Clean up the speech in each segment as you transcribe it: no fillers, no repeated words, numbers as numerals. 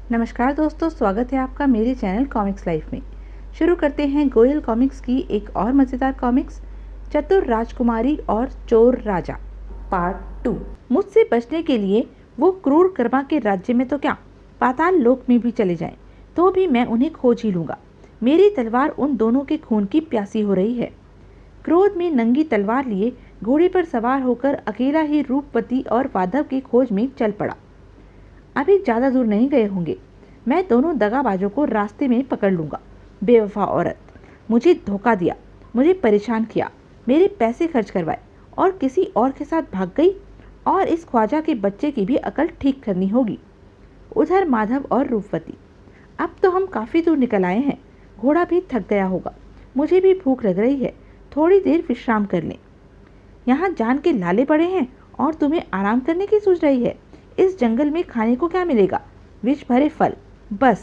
नमस्कार दोस्तों, स्वागत है आपका मेरे चैनल कॉमिक्स लाइफ में। शुरू करते हैं गोयल कॉमिक्स की एक और मज़ेदार कॉमिक्स, चतुर राजकुमारी और चोर राजा पार्ट 2। मुझसे बचने के लिए वो क्रूर कर्मा के राज्य में तो क्या, पाताल लोक में भी चले जाएं, तो भी मैं उन्हें खोज ही लूंगा। मेरी तलवार उन दोनों के खून की प्यासी हो रही है। क्रोध में नंगी तलवार लिए घोड़े पर सवार होकर अकेला ही रूपवती और वाधव की खोज में चल पड़ा। अभी ज्यादा दूर नहीं गए होंगे, मैं दोनों दगाबाजों को रास्ते में पकड़ लूंगा। बेवफा औरत, मुझे धोखा दिया, मुझे परेशान किया, मेरे पैसे खर्च करवाए और किसी और के साथ भाग गई। और इस ख्वाजा के बच्चे की भी अकल ठीक करनी होगी। उधर माधव और रूपवती, अब तो हम काफी दूर निकल आए हैं। घोड़ा भी थक गया होगा, मुझे भी भूख लग रही है, थोड़ी देर विश्राम कर लें। यहाँ जान के लाले पड़े हैं और तुम्हें आराम करने की सोच रही है। इस जंगल में खाने को क्या मिलेगा? विष भरे फल बस।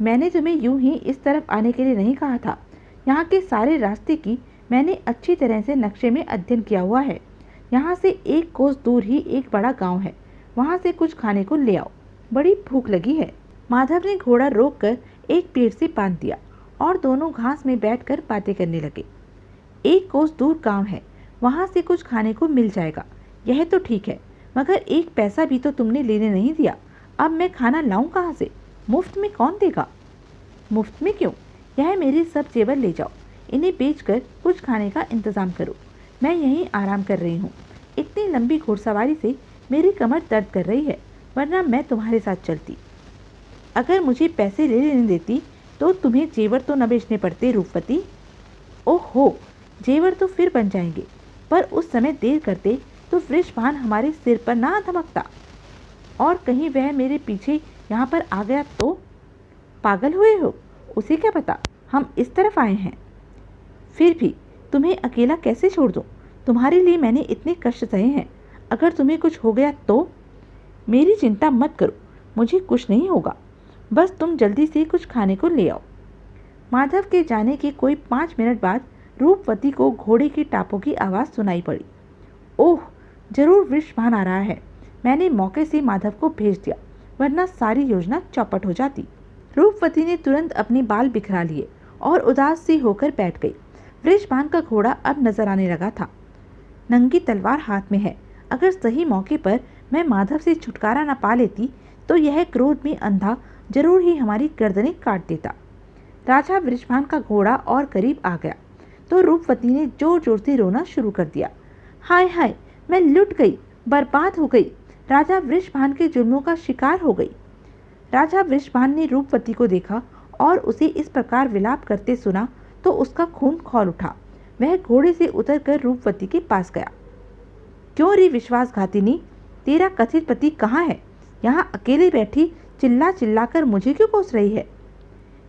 मैंने तुम्हें यूं ही इस तरफ आने के लिए नहीं कहा था। यहाँ के सारे रास्ते की मैंने अच्छी तरह से नक्शे में अध्ययन किया हुआ है। यहाँ से 1 कोस दूर ही एक बड़ा गांव है, वहाँ से कुछ खाने को ले आओ, बड़ी भूख लगी है। माधव ने घोड़ा रोककर एक पेड़ से बांध दिया और दोनों घास में बैठकर बातें करने लगे। 1 कोस दूर गांव है, वहाँ से कुछ खाने को मिल जाएगा, यह तो ठीक है, मगर 1 पैसा भी तो तुमने लेने नहीं दिया। अब मैं खाना लाऊं कहाँ से? मुफ्त में कौन देगा? मुफ्त में क्यों? यह मेरे सब जेवर ले जाओ, इन्हें बेचकर कुछ खाने का इंतजाम करो। मैं यहीं आराम कर रही हूँ। इतनी लंबी घुड़सवारी से मेरी कमर दर्द कर रही है, वरना मैं तुम्हारे साथ चलती। अगर मुझे पैसे ले लेने देती तो तुम्हें जेवर तो न बेचने पड़ते रूपवती। ओहो, जेवर तो फिर बन जाएंगे, पर उस समय देर करते तो वृषभान हमारे सिर पर ना धमकता और कहीं वह मेरे पीछे यहाँ पर आ गया तो? पागल हुए हो? उसे क्या पता हम इस तरफ आए हैं। फिर भी तुम्हें अकेला कैसे छोड़ दूँ? तुम्हारे लिए मैंने इतने कष्ट सहे हैं, अगर तुम्हें कुछ हो गया तो? मेरी चिंता मत करो, मुझे कुछ नहीं होगा, बस तुम जल्दी से कुछ खाने को ले आओ। माधव के जाने के कोई 5 मिनट बाद रूपवती को घोड़े की टापों की आवाज़ सुनाई पड़ी। ओह, जरूर वृषभान आ रहा है। मैंने मौके से माधव को भेज दिया, वरना सारी योजना चौपट हो जाती। रूपवती ने तुरंत अपने बाल बिखरा लिए और उदास सी होकर बैठ गई। वृषभान का घोड़ा अब नजर आने लगा था। नंगी तलवार हाथ में है, अगर सही मौके पर मैं माधव से छुटकारा न पा लेती तो यह क्रोध में अंधा जरूर ही हमारी गर्दनें काट देता। राजा वृषभान का घोड़ा और करीब आ गया तो रूपवती ने जोर जोर से रोना शुरू कर दिया। हाय हाय, मैं लुट गई, बर्बाद हो गई, राजा वृषभान के जुल्मों का शिकार हो गई। राजा वृषभान ने रूपवती को देखा और उसे इस प्रकार विलाप करते सुना तो उसका खून खौल उठा। वह घोड़े से उतरकर रूपवती के पास गया। क्यों रे विश्वासघातिनी, तेरा कथित पति कहाँ है? यहाँ अकेले बैठी चिल्ला चिल्ला कर मुझे क्यों कोस रही है?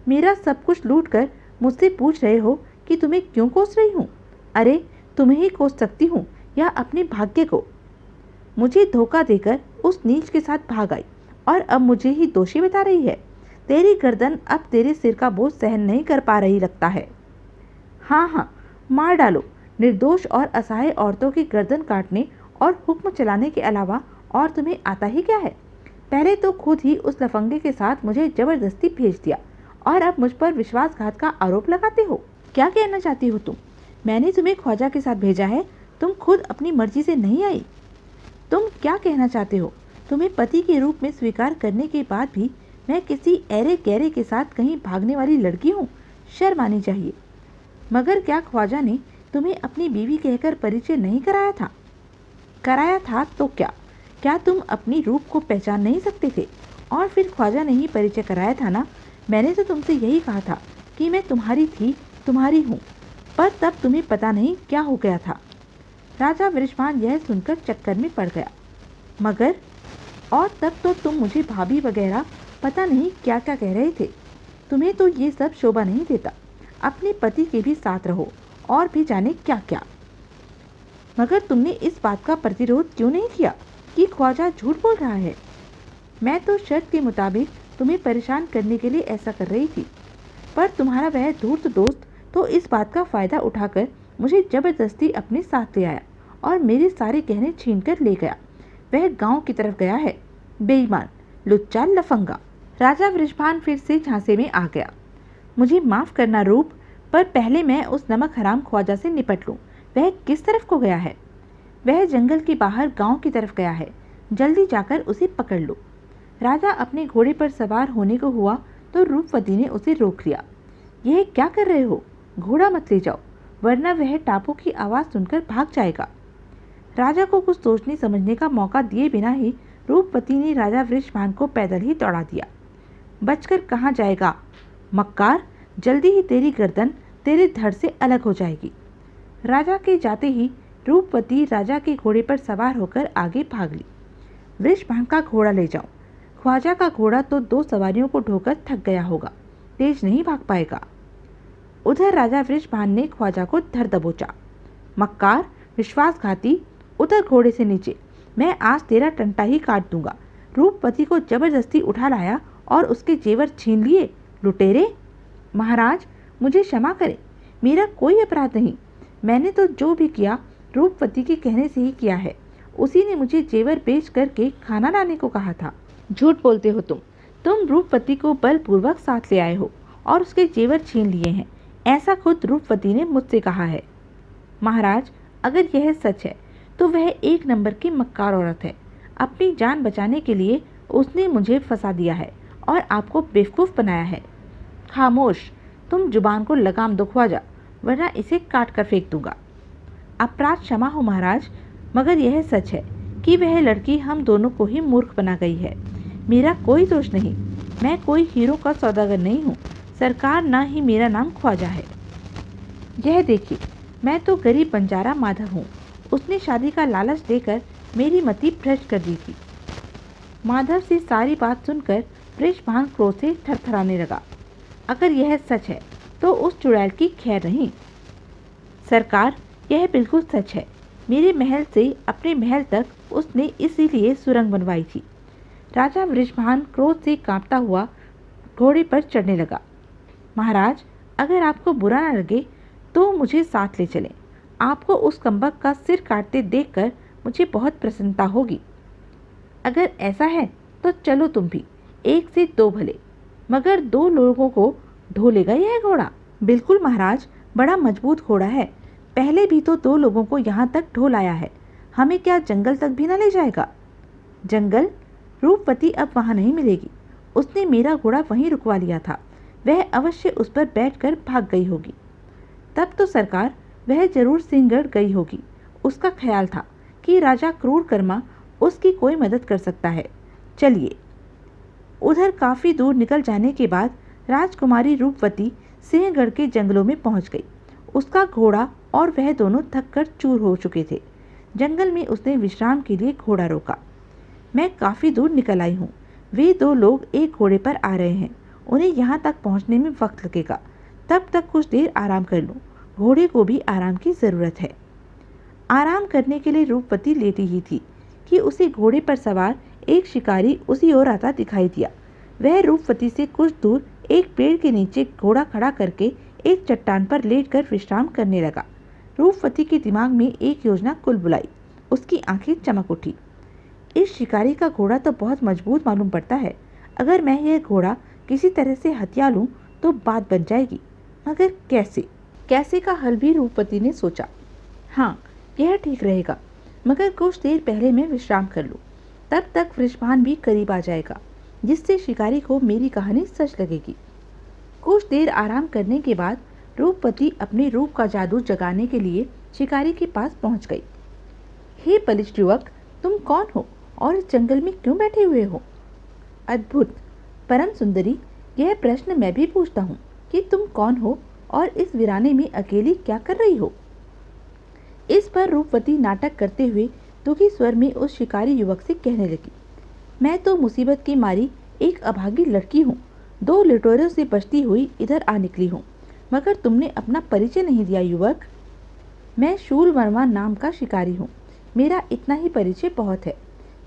मेरा सब कुछ लूट कर मुझसे पूछ रहे हो कि तुम्हें क्यों कोस रही हूँ? अरे, तुम्हें ही कोस सकती हूँ या अपने भाग्य को। मुझे धोखा देकर उस नीच के साथ भाग आई और अब मुझे ही दोषी बता रही है। तेरी गर्दन अब तेरे सिर का बोझ सहन नहीं कर पा रही लगता है। हाँ हाँ, मार डालो। निर्दोष और असहाय औरतों की गर्दन काटने और हुक्म चलाने के अलावा और तुम्हें आता ही क्या है? पहले तो खुद ही उस लफंगे के साथ मुझे जबरदस्ती भेज दिया और अब मुझ पर विश्वासघात का आरोप लगाते हो। क्या कहना चाहती हो तुम? मैंने तुम्हें ख्वाजा के साथ भेजा है, तुम खुद अपनी मर्जी से नहीं आई। तुम क्या कहना चाहते हो? तुम्हें पति के रूप में स्वीकार करने के बाद भी मैं किसी ऐरे गैरे के साथ कहीं भागने वाली लड़की हूँ? शर्म आनी चाहिए। मगर क्या ख्वाजा ने तुम्हें अपनी बीवी कहकर परिचय नहीं कराया था? कराया था तो क्या? क्या तुम अपनी रूप को पहचान नहीं सकते थे? और फिर ख्वाजा ने ही परिचय कराया था ना। मैंने तो तुमसे यही कहा था कि मैं तुम्हारी थी, तुम्हारी हूँ, पर तब तुम्हें पता नहीं क्या हो गया था। राजा वृषभान यह सुनकर चक्कर में पड़ गया। मगर, और तब तो तुम मुझे भाभी वगैरह पता नहीं क्या क्या कह रहे थे। तुम्हें तो ये सब शोभा नहीं देता। अपने पति के भी साथ रहो और भी जाने क्या क्या। मगर तुमने इस बात का प्रतिरोध क्यों नहीं किया कि ख्वाजा झूठ बोल रहा है? मैं तो शर्त के मुताबिक तुम्हें परेशान करने के लिए ऐसा कर रही थी, पर तुम्हारा वह धूर्त दोस्त तो इस बात का फायदा उठाकर मुझे जबरदस्ती अपने साथ ले आया और मेरे सारे गहने छीन कर ले गया। वह गांव की तरफ गया है। बेईमान, लुच्चा, लफंगा। राजा वृषभान फिर से झांसे में आ गया। मुझे माफ करना रूप, पर पहले मैं उस नमक हराम ख्वाजा से निपट लूं। वह किस तरफ को गया है? वह जंगल के बाहर गांव की तरफ गया है। जल्दी जाकर उसे पकड़ लो। राजा अपने घोड़े पर सवार होने को हुआ तो रूपवती ने उसे रोक लिया। यह क्या कर रहे हो? घोड़ा मत ले जाओ, वरना वह टापू की आवाज़ सुनकर भाग जाएगा। राजा को कुछ सोचने समझने का मौका दिए बिना ही रूपवती ने राजा वृषभान को पैदल ही दौड़ा दिया। बचकर कहाँ जाएगा मक्कार, जल्दी ही तेरी गर्दन तेरे धड़ से अलग हो जाएगी। राजा के जाते ही रूपवती राजा के घोड़े पर सवार होकर आगे भाग ली। वृषभान का घोड़ा ले जाओ। ख्वाजा का घोड़ा तो 2 सवारियों को ढोकर थक गया होगा, तेज नहीं भाग पाएगा। उधर राजा वृषभान ने ख्वाजा को धर दबोचा। मक्कार, विश्वासघाती, उतर घोड़े से नीचे, मैं आज तेरा टंटा ही काट दूंगा। रूपवती को जबरदस्ती उठा लाया और उसके जेवर छीन लिए। लुटेरे! महाराज, मुझे क्षमा करें, मेरा कोई अपराध नहीं। मैंने तो जो भी किया रूपवती के कहने से ही किया है। उसी ने मुझे जेवर बेच करके खाना लाने को कहा था। झूठ बोलते हो तुम रूपवती को बलपूर्वक साथ ले आए हो और उसके जेवर छीन लिए हैं। ऐसा खुद रूपवती ने मुझसे कहा है। महाराज, अगर यह सच है तो वह 1 नंबर की मक्कार औरत है। अपनी जान बचाने के लिए उसने मुझे फंसा दिया है और आपको बेवकूफ़ बनाया है। खामोश, तुम जुबान को लगाम दो ख्वाजा, वरना इसे काट कर फेंक दूंगा। अपराध क्षमा हो महाराज, मगर यह सच है कि वह लड़की हम दोनों को ही मूर्ख बना गई है। मेरा कोई दोष नहीं। मैं कोई हीरो का सौदागर नहीं हूँ। सरकार, ना ही मेरा नाम ख्वाजा है। यह देखिए, मैं तो गरीब बंजारा माधव हूँ। उसने शादी का लालच देकर मेरी मति भ्रष्ट कर दी थी। माधव से सारी बात सुनकर वृषभान क्रोध से थरथराने लगा। अगर यह सच है तो उस चुड़ैल की खैर नहीं। सरकार, यह बिल्कुल सच है। मेरे महल से अपने महल तक उसने इसीलिए सुरंग बनवाई थी। राजा वृषभान क्रोध से कांपता हुआ घोड़े पर चढ़ने लगा। महाराज, अगर आपको बुरा न लगे तो मुझे साथ ले चलें। आपको उस कम्बक का सिर काटते देखकर मुझे बहुत प्रसन्नता होगी। अगर ऐसा है तो चलो तुम भी, 1 से 2 भले, मगर 2 लोगों को ढो लेगा यह घोड़ा। बिल्कुल महाराज, बड़ा मजबूत घोड़ा है। पहले भी तो 2 लोगों को यहाँ तक ढो लाया है। हमें क्या जंगल तक भी न ले जाएगा? जंगल? रूपवती अब वहाँ नहीं मिलेगी। उसने मेरा घोड़ा वहीं रुकवा लिया था। वह अवश्य उस पर बैठकर भाग गई होगी। तब तो सरकार, वह जरूर सिंहगढ़ गई होगी। उसका ख्याल था कि राजा क्रूर कर्मा उसकी कोई मदद कर सकता है। चलिए। उधर काफ़ी दूर निकल जाने के बाद राजकुमारी रूपवती सिंहगढ़ के जंगलों में पहुंच गई। उसका घोड़ा और वह दोनों थक कर चूर हो चुके थे। जंगल में उसने विश्राम के लिए घोड़ा रोका। मैं काफ़ी दूर निकल आई हूँ। वे 2 लोग एक घोड़े पर आ रहे हैं। उन्हें यहाँ तक पहुँचने में वक्त लगेगा। तब तक कुछ देर आराम कर लूँ। घोड़े को भी आराम की ज़रूरत है। आराम करने के लिए रूपवती लेटी ही थी कि उसे घोड़े पर सवार एक शिकारी उसी ओर आता दिखाई दिया। वह रूपवती से कुछ दूर एक पेड़ के नीचे घोड़ा खड़ा करके एक चट्टान पर लेटकर विश्राम करने लगा। रूपवती के दिमाग में एक योजना कुल बुलाई। उसकी आंखें चमक उठी। इस शिकारी का घोड़ा तो बहुत मजबूत मालूम पड़ता है। अगर मैं यह घोड़ा किसी तरह से हथिया लूँ तो बात बन जाएगी, मगर कैसे? कैसे का हल भी रूपवती ने सोचा। हाँ, यह ठीक रहेगा, मगर कुछ देर पहले मैं विश्राम कर लूँ। तब तक वृषभान भी करीब आ जाएगा, जिससे शिकारी को मेरी कहानी सच लगेगी। कुछ देर आराम करने के बाद रूपवती अपने रूप का जादू जगाने के लिए शिकारी के पास पहुंच गई। हे बलिष्ठ युवक, तुम कौन हो और इस जंगल में क्यों बैठे हुए हो? अद्भुत, परम सुंदरी, यह प्रश्न मैं भी पूछता हूँ कि तुम कौन हो और इस वीराने में अकेली क्या कर रही हो? इस पर रूपवती नाटक करते हुए दुखी स्वर में उस शिकारी युवक से कहने लगी, मैं तो मुसीबत की मारी एक अभागी लड़की हूँ। 2 लुटेरों से बचती हुई इधर आ निकली हूँ, मगर तुमने अपना परिचय नहीं दिया युवक। मैं शूलवर्मा नाम का शिकारी हूँ। मेरा इतना ही परिचय बहुत है।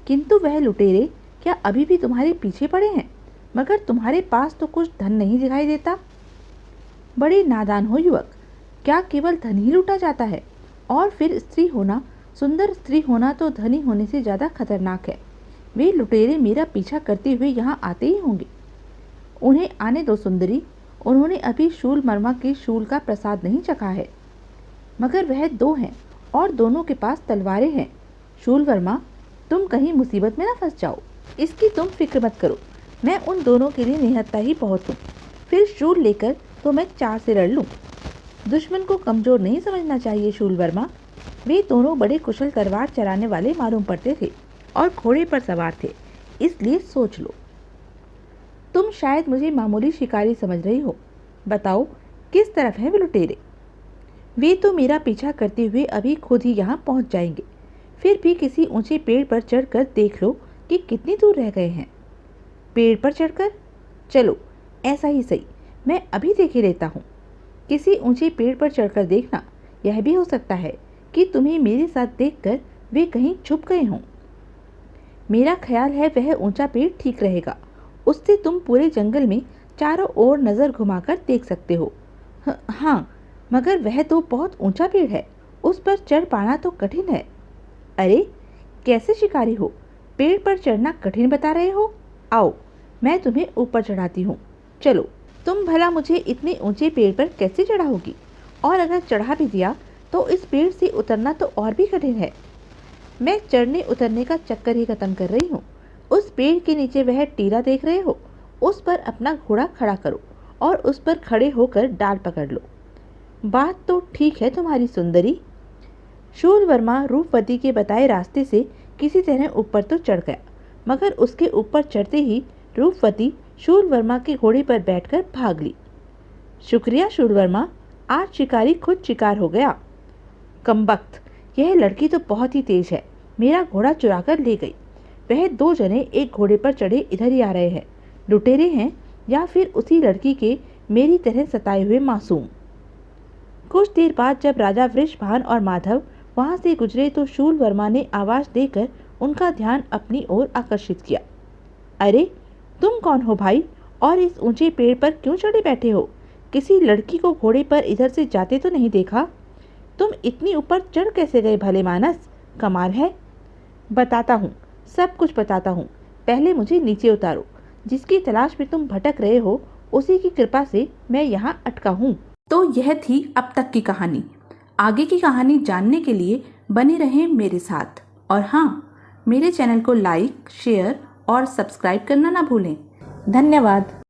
किंतु वह लुटेरे क्या अभी भी तुम्हारे पीछे पड़े हैं? मगर तुम्हारे पास तो कुछ धन नहीं दिखाई देता। बड़े नादान हो युवक। क्या केवल धन ही लूटा जाता है? और फिर स्त्री होना, सुंदर स्त्री होना तो धनी होने से ज़्यादा खतरनाक है। वे लुटेरे मेरा पीछा करते हुए यहाँ आते ही होंगे। उन्हें आने दो सुंदरी, उन्होंने अभी शूलवर्मा के शूल का प्रसाद नहीं चखा है। मगर वह दो हैं और दोनों के पास तलवारें हैं। शूलवर्मा, तुम कहीं मुसीबत में ना फंस जाओ, इसकी तुम फिक्र मत करो। मैं उन दोनों के लिए निहत्था ही बहुत हूँ। फिर शूल लेकर तो मैं 4 से लड़ लूँ। दुश्मन को कमजोर नहीं समझना चाहिए शूलवर्मा। वे दोनों बड़े कुशल तलवार चलाने वाले मालूम पड़ते थे और घोड़े पर सवार थे, इसलिए सोच लो। तुम शायद मुझे मामूली शिकारी समझ रही हो। बताओ किस तरफ है वे लुटेरे? वे तो मेरा पीछा करते हुए अभी खुद ही यहाँ पहुँच जाएंगे। फिर भी किसी ऊंचे पेड़ पर चढ़कर देख लो कि कितनी दूर रह गए हैं। पेड़ पर चढ़कर? चलो ऐसा ही सही, मैं अभी देखे लेता हूँ। किसी ऊंचे पेड़ पर चढ़कर देखना। यह भी हो सकता है कि तुम्हें मेरे साथ देखकर वे कहीं छुप गए हों। मेरा ख्याल है वह ऊंचा पेड़ ठीक रहेगा। उससे तुम पूरे जंगल में चारों ओर नज़र घुमाकर देख सकते हो। हाँ, मगर वह तो बहुत ऊंचा पेड़ है, उस पर चढ़ पाना तो कठिन है। अरे कैसे शिकारी हो, पेड़ पर चढ़ना कठिन बता रहे हो? आओ मैं तुम्हें ऊपर चढ़ाती हूँ। चलो। तुम भला मुझे इतने ऊंचे पेड़ पर कैसे चढ़ाओगी? और अगर चढ़ा भी दिया तो इस पेड़ से उतरना तो और भी कठिन है। मैं चढ़ने उतरने का चक्कर ही खत्म कर रही हूँ। उस पेड़ के नीचे वह टीला देख रहे हो, उस पर अपना घोड़ा खड़ा करो और उस पर खड़े होकर डाल पकड़ लो। बात तो ठीक है तुम्हारी सुंदरी। शूलवर्मा रूपवती के बताए रास्ते से किसी तरह ऊपर तो चढ़ गया, मगर उसके ऊपर चढ़ते ही रूपवती शूलवर्मा के घोड़े पर बैठकर भाग ली। शुक्रिया शूलवर्मा, आज शिकारी खुद शिकार हो गया। कमबख्त, यह लड़की तो बहुत ही तेज है, मेरा घोड़ा चुरा कर ले गई। वह 2 जने एक घोड़े पर चढ़े इधर ही आ रहे हैं। लुटेरे हैं या फिर उसी लड़की के मेरी तरह सताए हुए मासूम। कुछ देर बाद जब राजा वृषभान और माधव वहां से गुजरे तो शूलवर्मा ने आवाज देकर उनका ध्यान अपनी ओर आकर्षित किया। अरे तुम कौन हो भाई, और इस ऊंचे पेड़ पर क्यों चढ़े बैठे हो? किसी लड़की को घोड़े पर इधर से जाते तो नहीं देखा। तुम इतनी ऊपर चढ़ कैसे गए भले मानस? कमाल है। बताता हूँ, सब कुछ बताता हूँ। पहले मुझे नीचे उतारो। जिसकी तलाश में तुम भटक रहे हो उसी की कृपा से मैं यहाँ अटका हूँ। तो यह थी अब तक की कहानी। आगे की कहानी जानने के लिए बने रहें मेरे साथ। और हाँ, मेरे चैनल को लाइक, शेयर और सब्सक्राइब करना ना भूलें। धन्यवाद।